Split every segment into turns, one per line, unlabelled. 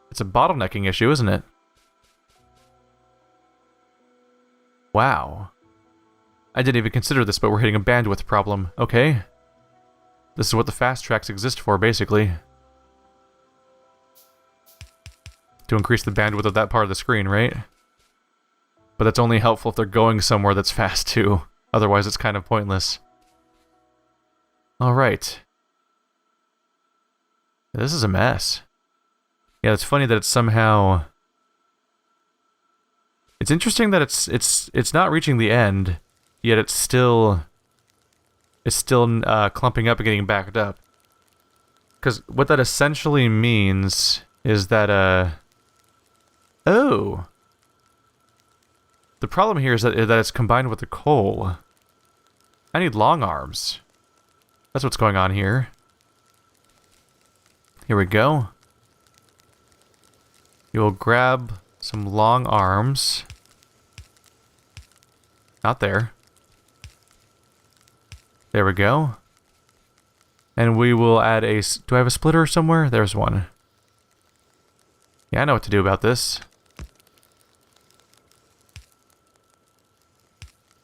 It's a bottlenecking issue, isn't it? Wow. I didn't even consider this, but we're hitting a bandwidth problem. Okay. This is what the fast tracks exist for, basically. To increase the bandwidth of that part of the screen, right? But that's only helpful if they're going somewhere that's fast, too. Otherwise, it's kind of pointless. Alright. This is a mess. Yeah, it's funny that it's somehow... It's interesting that it's not reaching the end, yet it's still clumping up and getting backed up. Because what that essentially means is that oh, the problem here is that it's combined with the coal. I need long arms. That's what's going on here. Here we go. You will grab some long arms. Not there. There we go. And we will add a... Do I have a splitter somewhere? There's one. Yeah, I know what to do about this.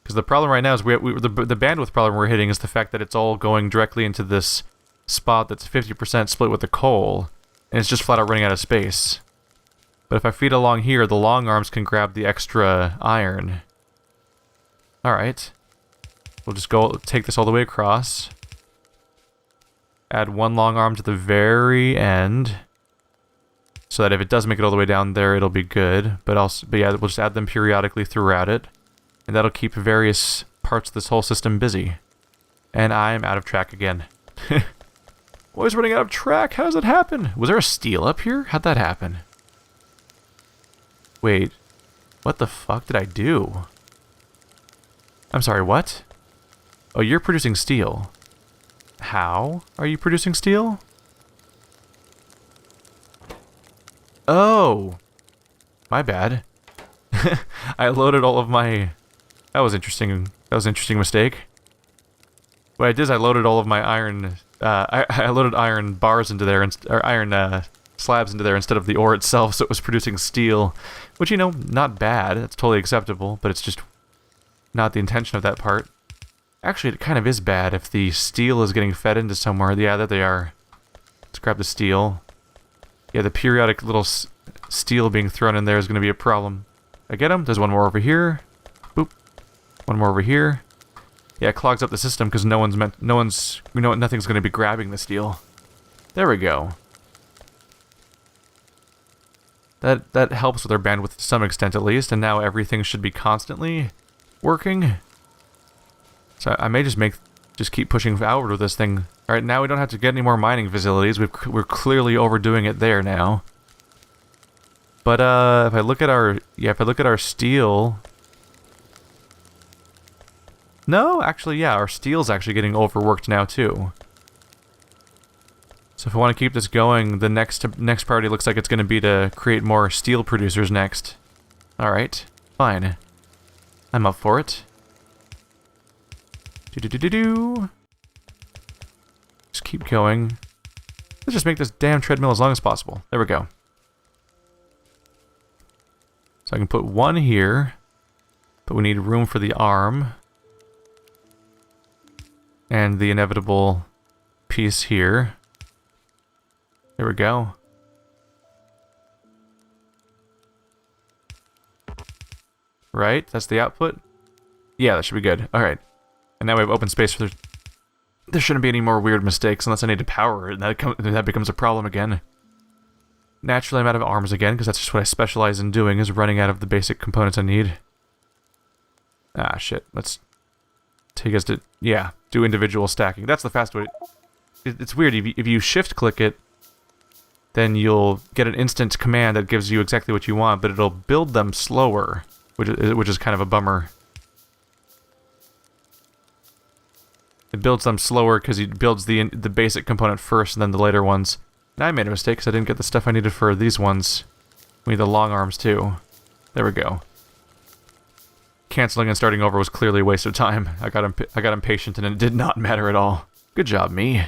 Because the problem right now is the bandwidth problem we're hitting is the fact that it's all going directly into this spot that's 50% split with the coal. And it's just flat out running out of space. But if I feed along here, the long arms can grab the extra iron. Alright. We'll just take this all the way across. Add one long arm to the very end. So that if it does make it all the way down there, it'll be good. But yeah, we'll just add them periodically throughout it. And that'll keep various parts of this whole system busy. And I'm out of track again. Always running out of track. How does that happen? Was there a steel up here? How'd that happen? Wait. What the fuck did I do? I'm sorry, what? Oh, you're producing steel. How are you producing steel? Oh! My bad. I loaded all of my... That was interesting. That was an interesting mistake. What I did is I loaded all of my iron... I loaded iron bars into there, or iron slabs into there instead of the ore itself, so it was producing steel. Which, you know, not bad. It's totally acceptable, but it's just not the intention of that part. Actually, it kind of is bad if the steel is getting fed into somewhere. Yeah, there they are. Let's grab the steel. Yeah, the periodic little steel being thrown in there is going to be a problem. I get them. There's one more over here. Boop. One more over here. Yeah, it clogs up the system because nothing's going to be grabbing the steel. There we go. That helps with our bandwidth to some extent at least, and now everything should be constantly working. So I may just keep pushing outward with this thing. All right, now we don't have to get any more mining facilities. We're clearly overdoing it there now. But if I look at our steel. No, actually, yeah, our steel's actually getting overworked now too. So if I want to keep this going, the next priority looks like it's going to be to create more steel producers next. All right, fine. I'm up for it. Just keep going. Let's just make this damn treadmill as long as possible. There we go. So I can put one here, but we need room for the arm. And the inevitable piece here. There we go. Right? That's the output? Yeah, that should be good. Alright. And now we have open space for the... There shouldn't be any more weird mistakes unless I need to power it, and that becomes a problem again. Naturally, I'm out of arms again, because that's just what I specialize in doing, is running out of the basic components I need. Ah, shit. Let's take us to... Yeah, do individual stacking. That's the fast way. It's weird. If you shift-click it, then you'll get an instant command that gives you exactly what you want, but it'll build them slower, which is kind of a bummer. It builds them slower because it builds the basic component first and then the later ones. Now I made a mistake because I didn't get the stuff I needed for these ones. We need the long arms too. There we go. Canceling and starting over was clearly a waste of time. I got impatient and it did not matter at all. Good job, me.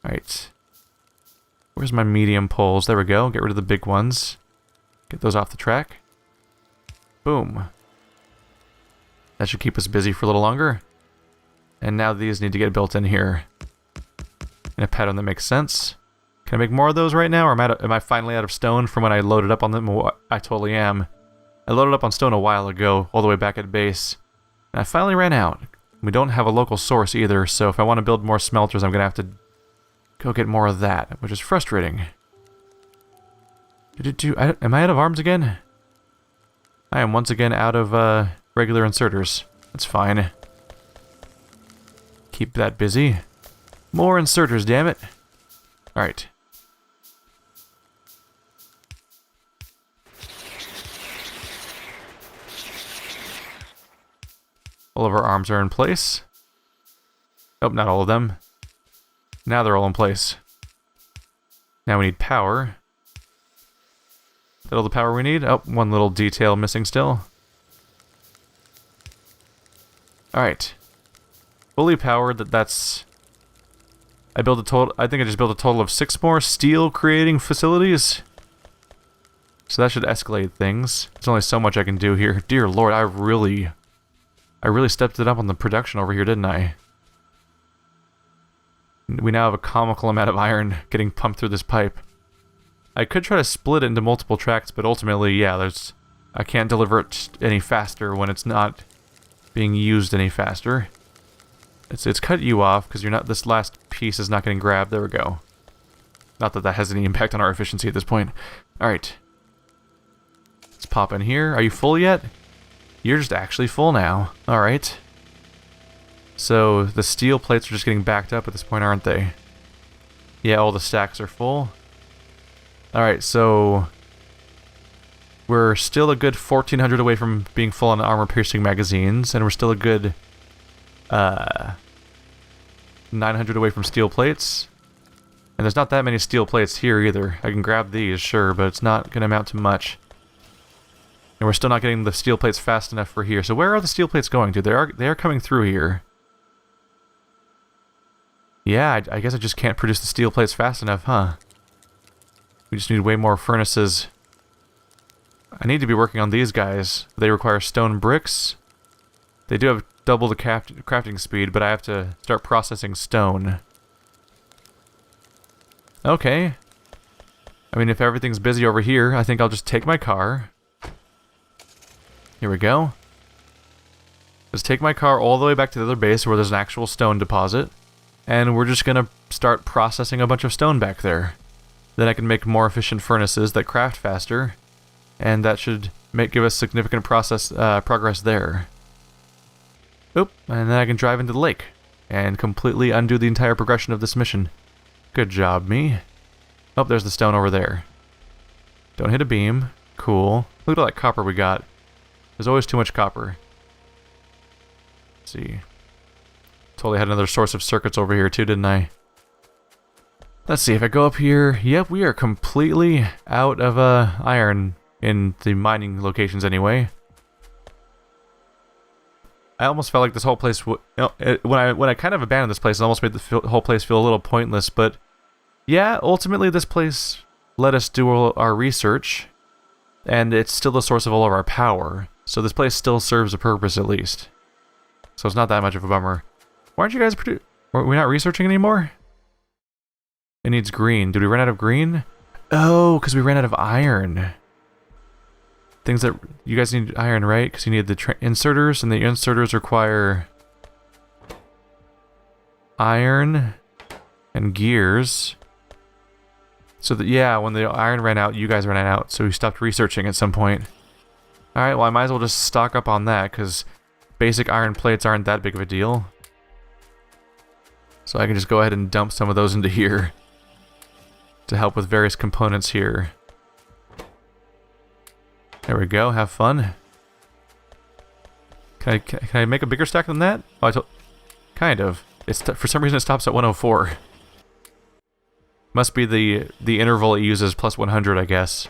Alright. Where's my medium poles? There we go. Get rid of the big ones. Get those off the track. Boom. That should keep us busy for a little longer. And now these need to get built in here in a pattern that makes sense. Can I make more of those right now, or am I finally out of stone from when I loaded up on them? I totally am. I loaded up on stone a while ago, all the way back at base. And I finally ran out. We don't have a local source either, so if I want to build more smelters, I'm going to have to go get more of that, which is frustrating. Am I out of arms again? I am once again out of regular inserters. That's fine. Keep that busy. More inserters, damn it. Alright. All of our arms are in place. Oh, not all of them. Now they're all in place. Now we need power. Is that all the power we need? Oh, one little detail missing still. Alright. Fully powered, that's... I think I just built a total of 6 more steel creating facilities. So that should escalate things. There's only so much I can do here. Dear Lord, I really stepped it up on the production over here, didn't I? We now have a comical amount of iron getting pumped through this pipe. I could try to split it into multiple tracks, but ultimately, yeah, I can't deliver it any faster when it's not being used any faster. It's cut you off because you're not. This last piece is not getting grabbed. There we go. Not that that has any impact on our efficiency at this point. All right. Let's pop in here. Are you full yet? You're just actually full now. All right. So the steel plates are just getting backed up at this point, aren't they? Yeah, all the stacks are full. All right, so we're still a good 1,400 away from being full on armor-piercing magazines, and we're still a good 900 away from steel plates. And there's not that many steel plates here either. I can grab these, sure, but it's not going to amount to much. And we're still not getting the steel plates fast enough for here. So where are the steel plates going to? They are coming through here. Yeah, I guess I just can't produce the steel plates fast enough, huh? We just need way more furnaces. I need to be working on these guys. They require stone bricks. They do have double the crafting speed, but I have to start processing stone. Okay. I mean, if everything's busy over here, I think I'll just take my car. Here we go. Let's take my car all the way back to the other base where there's an actual stone deposit. And we're just going to start processing a bunch of stone back there. Then I can make more efficient furnaces that craft faster. And that should give us significant progress there. Oop, and then I can drive into the lake. And completely undo the entire progression of this mission. Good job, me. Oh, there's the stone over there. Don't hit a beam. Cool. Look at all that copper we got. There's always too much copper. Let's see. Totally had another source of circuits over here too, didn't I? Let's see, if I go up here... Yep, we are completely out of iron in the mining locations anyway. I almost felt like this whole place... when I kind of abandoned this place, it almost made the whole place feel a little pointless, but... Yeah, ultimately this place let us do our research, and it's still the source of all of our power. So this place still serves a purpose at least. So it's not that much of a bummer. Why aren't you guys Are we not researching anymore? It needs green. Did we run out of green? Oh, because we ran out of iron. Things that... You guys need iron, right? Because you need the inserters, and the inserters require... iron and gears. So that, yeah, when the iron ran out, you guys ran out, so we stopped researching at some point. Alright, well I might as well just stock up on that, because basic iron plates aren't that big of a deal. So I can just go ahead and dump some of those into here to help with various components here. There we go, have fun. Can I make a bigger stack than that? Oh, kind of. For some reason it stops at 104. Must be the interval it uses plus 100, I guess.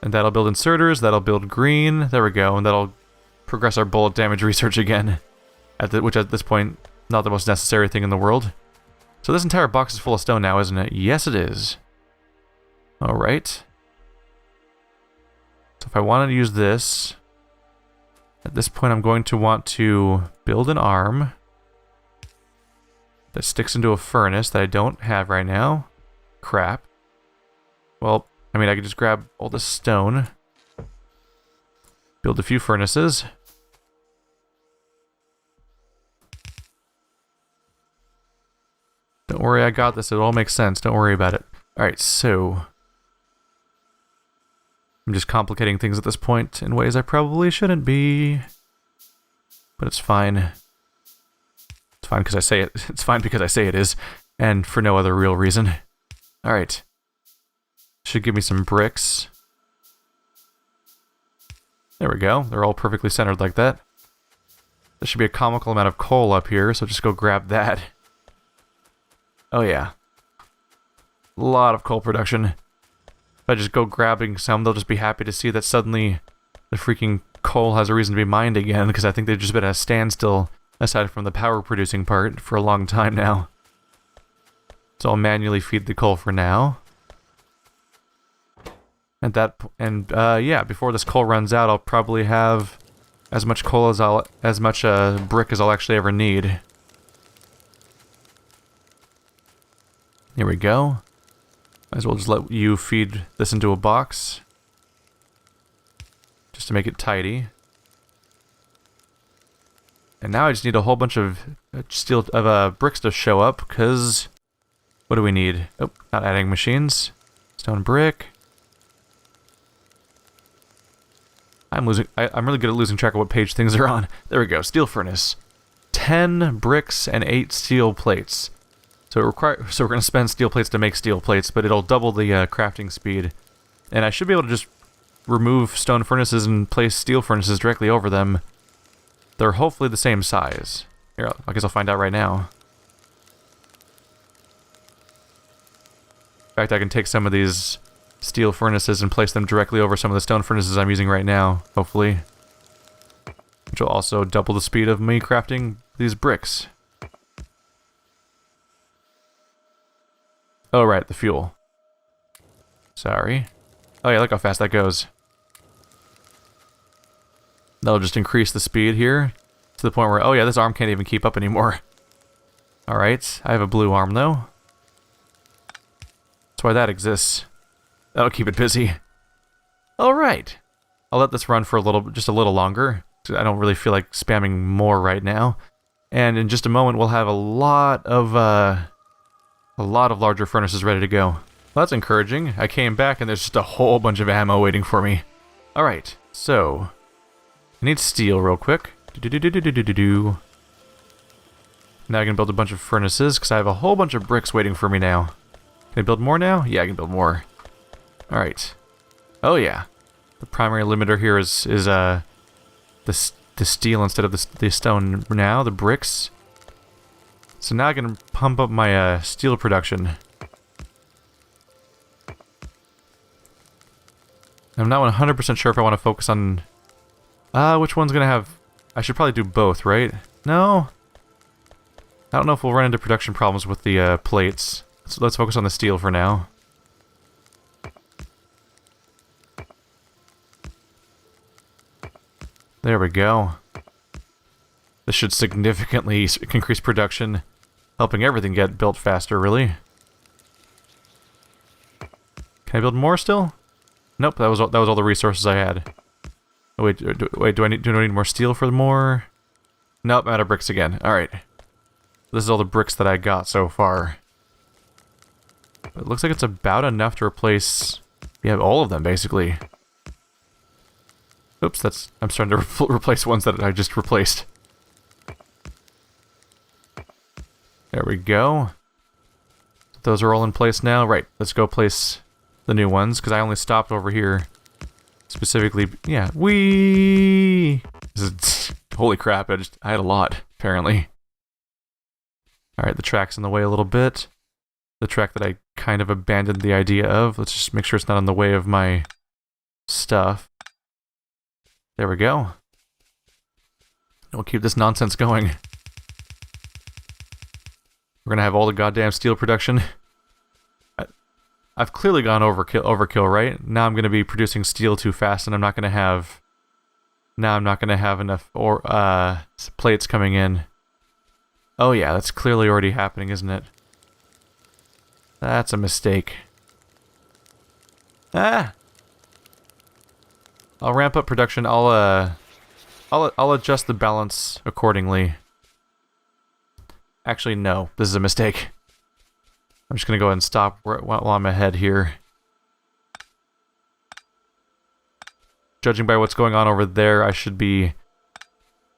And that'll build inserters, that'll build green, there we go, and that'll progress our bullet damage research again. Which at this point, not the most necessary thing in the world. So this entire box is full of stone now, isn't it? Yes, it is. Alright. So if I wanted to use this, at this point I'm going to want to build an arm that sticks into a furnace that I don't have right now. Crap. Well, I mean, I could just grab all this stone, build a few furnaces. Don't worry, I got this. It all makes sense. Don't worry about it. Alright, so I'm just complicating things at this point in ways I probably shouldn't be. But it's fine. It's fine because I say it. It's fine because I say it is. And for no other real reason. Alright. Should give me some bricks. There we go. They're all perfectly centered like that. There should be a comical amount of coal up here, so just go grab that. Oh yeah. A lot of coal production. If I just go grabbing some, they'll just be happy to see that suddenly the freaking coal has a reason to be mined again, because I think they've just been at a standstill, aside from the power producing part, for a long time now. So I'll manually feed the coal for now. Yeah, before this coal runs out, I'll probably have as much coal as much brick as I'll actually ever need. Here we go. Might as well just let you feed this into a box, just to make it tidy. And now I just need a whole bunch of bricks to show up, because what do we need? Oh, not adding machines. Stone brick. I'm really good at losing track of what page things are on. There we go. Steel furnace. 10 bricks and 8 steel plates. So we're going to spend steel plates to make steel plates, but it'll double the crafting speed. And I should be able to just remove stone furnaces and place steel furnaces directly over them. They're hopefully the same size. Here, I guess I'll find out right now. In fact, I can take some of these steel furnaces and place them directly over some of the stone furnaces I'm using right now, hopefully. Which will also double the speed of me crafting these bricks. Oh, right, the fuel. Sorry. Oh yeah, look how fast that goes. That'll just increase the speed here to the point where, oh yeah, this arm can't even keep up anymore. Alright, I have a blue arm though. That's why that exists. That'll keep it busy. Alright. I'll let this run for just a little longer. I don't really feel like spamming more right now. And in just a moment, we'll have a lot of larger furnaces ready to go. Well, that's encouraging. I came back and there's just a whole bunch of ammo waiting for me. Alright, so I need steel real quick. Now I can build a bunch of furnaces because I have a whole bunch of bricks waiting for me now. Can I build more now? Yeah, I can build more. Alright. Oh yeah. The primary limiter here is the steel instead of the stone now, the bricks. So now I can pump up my steel production. I'm not 100% sure if I want to focus on... which one's going to have... I should probably do both, right? No? I don't know if we'll run into production problems with the plates. So let's focus on the steel for now. There we go. This should significantly increase production, helping everything get built faster, really. Can I build more still? Nope, that was all the resources I had. Oh, wait, do I need more steel for more? Nope, I'm out of bricks again. Alright. This is all the bricks that I got so far. But it looks like it's about enough to replace... Yeah, all of them, basically. Oops, I'm starting to replace ones that I just replaced. There we go. Those are all in place now. Right, let's go place the new ones, because I only stopped over here. Specifically, yeah, holy crap, I had a lot, apparently. Alright, the track's in the way a little bit. The track that I kind of abandoned the idea of. Let's just make sure it's not in the way of my stuff. There we go. We'll keep this nonsense going. We're gonna have all the goddamn steel production. I've clearly gone overkill, right? Now I'm gonna be producing steel too fast, and I'm not gonna have enough plates coming in. Oh yeah, that's clearly already happening, isn't it? That's a mistake. Ah! I'll ramp up production. I'll adjust the balance accordingly. Actually, no. This is a mistake. I'm just gonna go ahead and stop while I'm ahead here. Judging by what's going on over there, I should be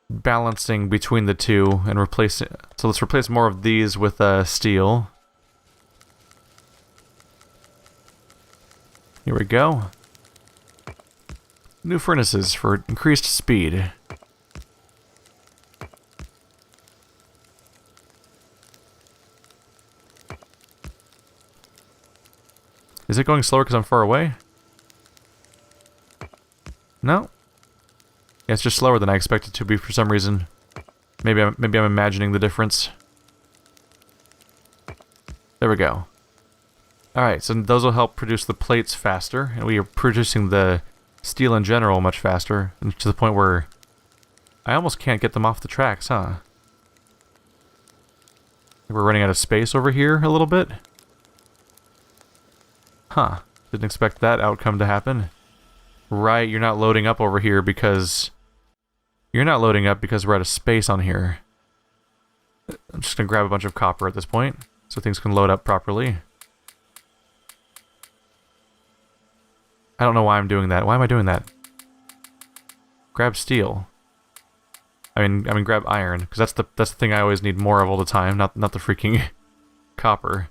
balancing between the two and replacing. So let's replace more of these with steel. Here we go. New furnaces for increased speed. Is it going slower because I'm far away? No. Yeah, it's just slower than I expected it to be for some reason. Maybe I'm imagining the difference. There we go. Alright, so those will help produce the plates faster, and we are producing the steel in general much faster, and to the point where I almost can't get them off the tracks, huh? We're running out of space over here a little bit. Huh. Didn't expect that outcome to happen. Right, you're not loading up over here because... You're not loading up because we're out of space on here. I'm just gonna grab a bunch of copper at this point, so things can load up properly. I don't know why I'm doing that. Why am I doing that? Grab steel. I mean grab iron, because that's the thing I always need more of all the time, not the freaking copper.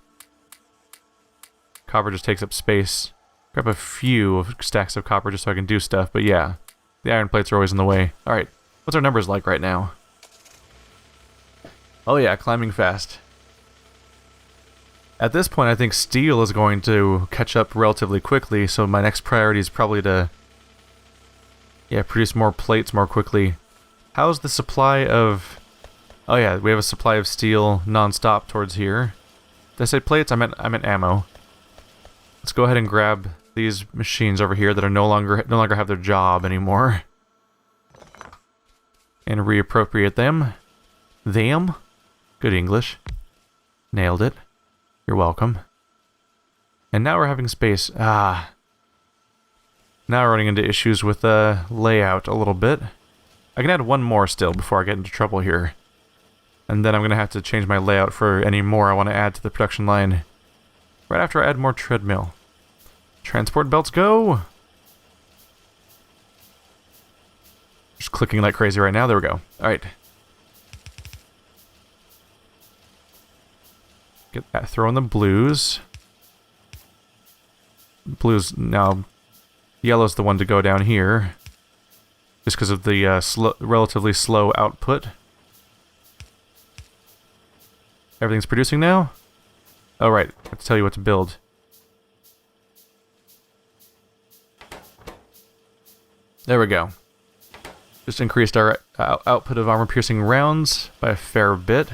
Copper just takes up space. Grab a few stacks of copper just so I can do stuff, but yeah. The iron plates are always in the way. Alright, what's our numbers like right now? Oh yeah, climbing fast. At this point, I think steel is going to catch up relatively quickly, so my next priority is probably to... yeah, produce more plates more quickly. How's the supply of... oh yeah, we have a supply of steel non-stop towards here. Did I say plates? I meant ammo. Let's go ahead and grab these machines over here that are no longer have their job anymore. And reappropriate them. Good English. Nailed it. You're welcome. And now we're having space. Now we're running into issues with layout a little bit. I can add one more still before I get into trouble here. And then I'm going to have to change my layout for any more I want to add to the production line. Right after I add more treadmill. Transport belts go! Just clicking like crazy right now. There we go. Alright. Get that. Throw in the blues. Blues now. Yellow's the one to go down here. Just because of the relatively slow output. Everything's producing now? Oh right, I have to tell you what to build. There we go. Just increased our output of armor-piercing rounds by a fair bit.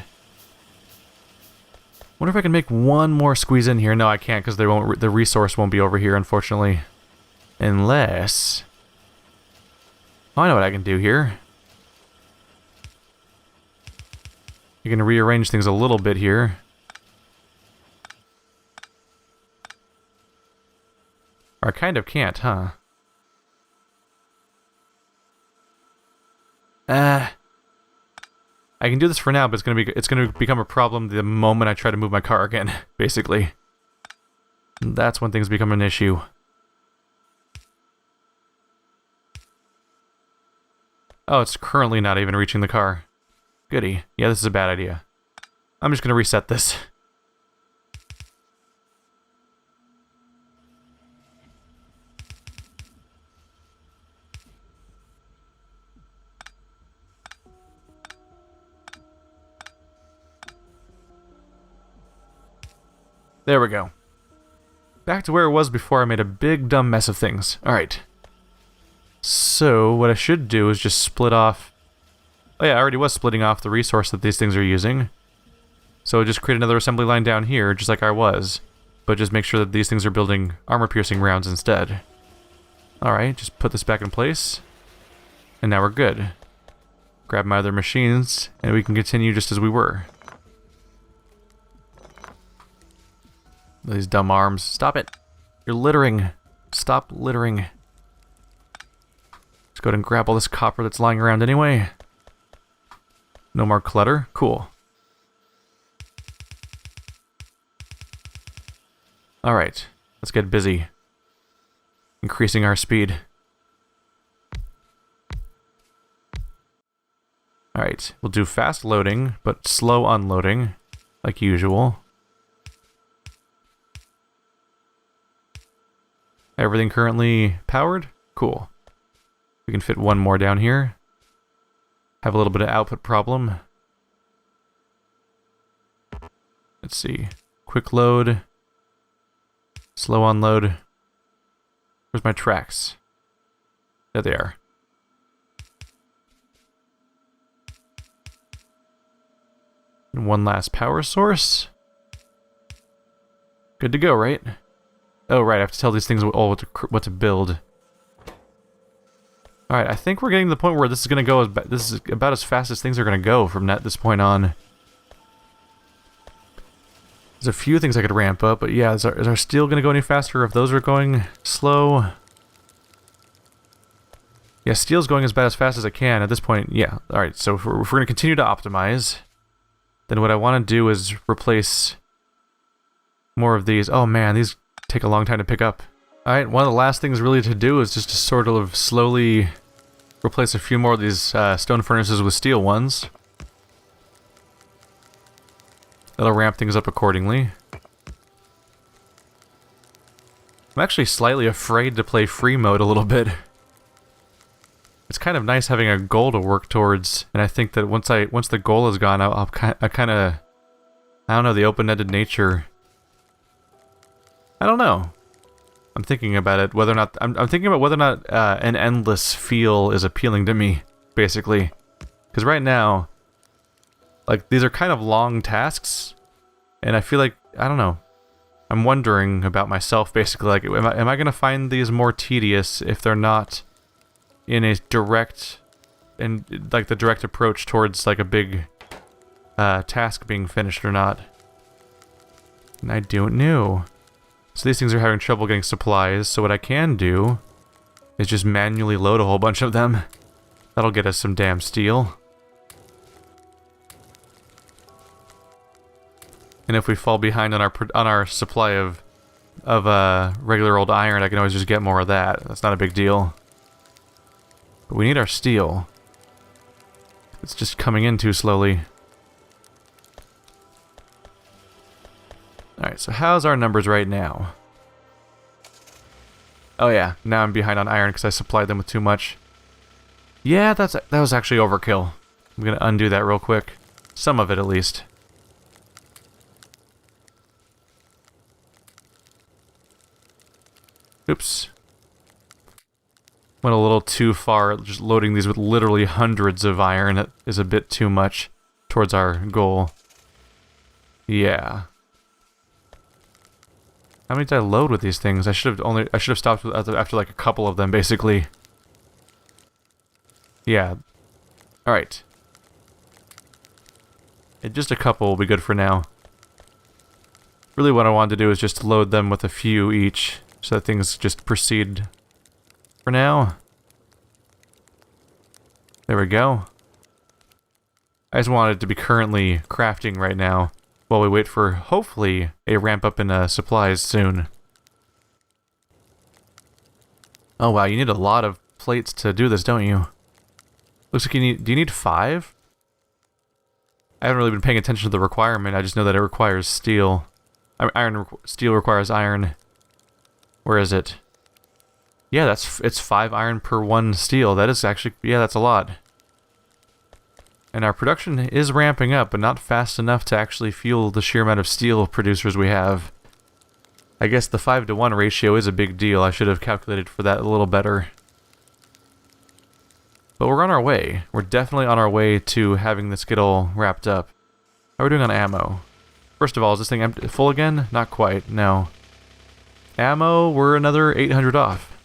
Wonder if I can make one more squeeze in here. No, I can't because the resource won't be over here, unfortunately. Unless... oh, I know what I can do here. You can rearrange things a little bit here. Or I kind of can't, huh? I can do this for now, but it's gonna become a problem the moment I try to move my car again, basically. That's when things become an issue. Oh, it's currently not even reaching the car. Goody. Yeah, this is a bad idea. I'm just gonna reset this. There we go. Back to where it was before I made a big dumb mess of things. Alright. So, what I should do is just split off... oh yeah, I already was splitting off the resource that these things are using. So just create another assembly line down here, just like I was. But just make sure that these things are building armor-piercing rounds instead. Alright, just put this back in place. And now we're good. Grab my other machines, and we can continue just as we were. These dumb arms. Stop it! You're littering. Stop littering. Let's go ahead and grab all this copper that's lying around anyway. No more clutter. Cool. Alright, let's get busy. Increasing our speed. Alright, we'll do fast loading, but slow unloading, like usual. Everything currently powered? Cool. We can fit one more down here. Have a little bit of output problem. Let's see. Quick load. Slow unload. Where's my tracks? There they are. And one last power source. Good to go, right? Oh, right, I have to tell these things all what to build. Alright, I think we're getting to the point where this is going to go, this is about as fast as things are going to go from this point on. There's a few things I could ramp up, but yeah, is our steel going to go any faster if those are going slow? Yeah, steel's going about as fast as it can at this point, yeah. Alright, so if we're going to continue to optimize, then what I want to do is replace more of these. Oh man, these take a long time to pick up. Alright, one of the last things really to do is just to sort of slowly replace a few more of these stone furnaces with steel ones. That'll ramp things up accordingly. I'm actually slightly afraid to play free mode a little bit. It's kind of nice having a goal to work towards, and I think that once the goal is gone, I kind of, I don't know, the open-ended nature. I don't know. I'm thinking about it, whether or not I'm thinking about whether or not an endless feel is appealing to me, basically. Because right now, like, these are kind of long tasks, and I feel like, I don't know, I'm wondering about myself, basically. Like, am I going to find these more tedious if they're not in a direct, like the direct approach towards like a big task being finished or not? And I don't know. So these things are having trouble getting supplies, so what I can do is just manually load a whole bunch of them. That'll get us some damn steel. And if we fall behind on our supply of regular old iron, I can always just get more of that. That's not a big deal. But we need our steel. It's just coming in too slowly. Alright, so how's our numbers right now? Oh yeah, now I'm behind on iron because I supplied them with too much. Yeah, that was actually overkill. I'm gonna undo that real quick. Some of it, at least. Oops. Went a little too far, just loading these with literally hundreds of iron. That is a bit too much towards our goal. Yeah. How many did I load with these things? I should have stopped after like a couple of them, basically. Yeah. Alright. Just a couple will be good for now. Really what I wanted to do is just load them with a few each, so that things just proceed for now. There we go. I just wanted it to be currently crafting right now, while we wait for, hopefully, a ramp up in supplies soon. Oh wow, you need a lot of plates to do this, don't you? Looks like you need... Do you need 5? I haven't really been paying attention to the requirement, I just know that it requires steel. Steel requires iron. Where is it? Yeah, it's 5 iron per 1 steel. That is actually... Yeah, that's a lot. And our production is ramping up, but not fast enough to actually fuel the sheer amount of steel producers we have. I guess the 5-to-1 ratio is a big deal. I should have calculated for that a little better. But we're on our way. We're definitely on our way to having this get all wrapped up. How are we doing on ammo? First of all, is this thing empty, full again? Not quite, no. Ammo, we're another 800 off.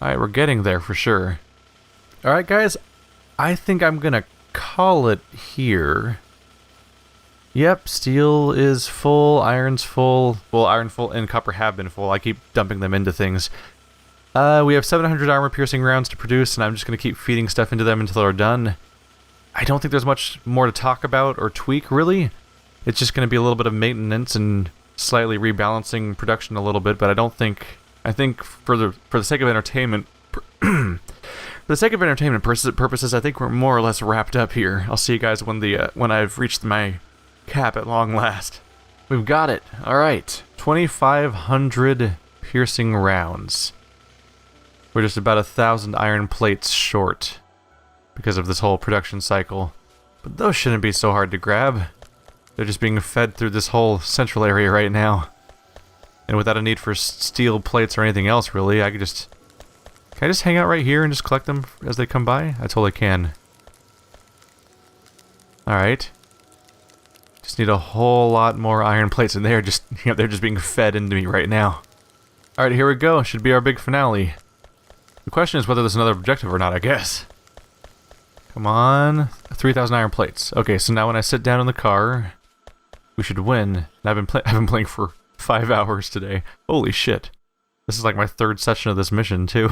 Alright, we're getting there for sure. Alright guys, I think I'm gonna call it here. Yep, steel is full, iron's full. Well, iron full and copper have been full. I keep dumping them into things. We have 700 armor-piercing rounds to produce, and I'm just going to keep feeding stuff into them until they're done. I don't think there's much more to talk about or tweak, really. It's just going to be a little bit of maintenance and slightly rebalancing production a little bit, but I don't think... I think for the sake of entertainment... for the sake of entertainment purposes, I think we're more or less wrapped up here. I'll see you guys when I've reached my cap at long last. We've got it. Alright. 2,500 piercing rounds. We're just about 1,000 iron plates short because of this whole production cycle. But those shouldn't be so hard to grab. They're just being fed through this whole central area right now. And without a need for steel plates or anything else, really, I could just... Can I just hang out right here and just collect them as they come by? I totally can. Alright. Just need a whole lot more iron plates, and they're just, they're just being fed into me right now. Alright, here we go. Should be our big finale. The question is whether there's another objective or not, I guess. Come on. 3,000 iron plates. Okay, so now when I sit down in the car, we should win. And I've been playing for 5 hours today. Holy shit. This is like my 3rd session of this mission, too.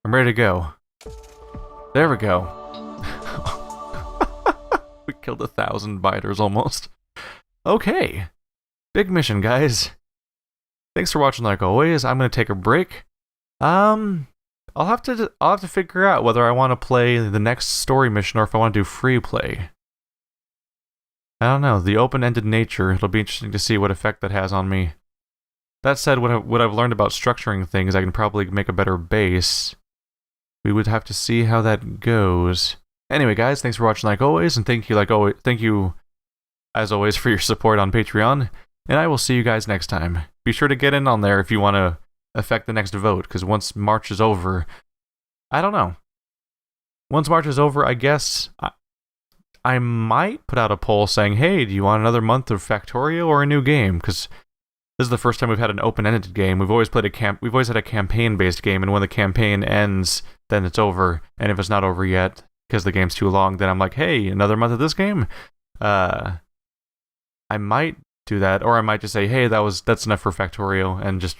I'm ready to go. There we go. We killed 1,000 biters almost. Okay. Big mission, guys. Thanks for watching like always. I'm gonna take a break. I'll have to figure out whether I want to play the next story mission or if I want to do free play. I don't know, the open-ended nature, it'll be interesting to see what effect that has on me. That said, what I've learned about structuring things, I can probably make a better base. We would have to see how that goes. Anyway, guys, thanks for watching like always, and thank you as always for your support on Patreon, and I will see you guys next time. Be sure to get in on there if you want to affect the next vote, because once March is over, I don't know. Once March is over, I guess I might put out a poll saying, hey, do you want another month of Factorio or a new game? Because this is the first time we've had an open-ended game. We've always had a campaign-based game, and when the campaign ends, then it's over. And if it's not over yet, because the game's too long, then I'm like, hey, another month of this game? I might do that, or I might just say, hey, that's enough for Factorio, and just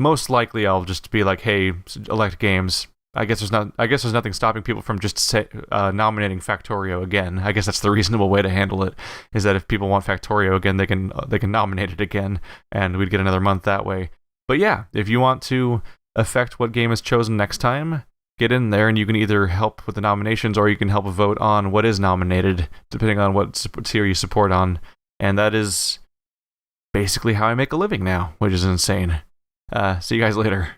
most likely I'll just be like, hey, elect games. I guess there's nothing stopping people from just nominating Factorio again. I guess that's the reasonable way to handle it, is that if people want Factorio again, they can nominate it again, and we'd get another month that way. But yeah, if you want to affect what game is chosen next time, get in there, and you can either help with the nominations, or you can help vote on what is nominated, depending on what tier you support on. And that is basically how I make a living now, which is insane. See you guys later.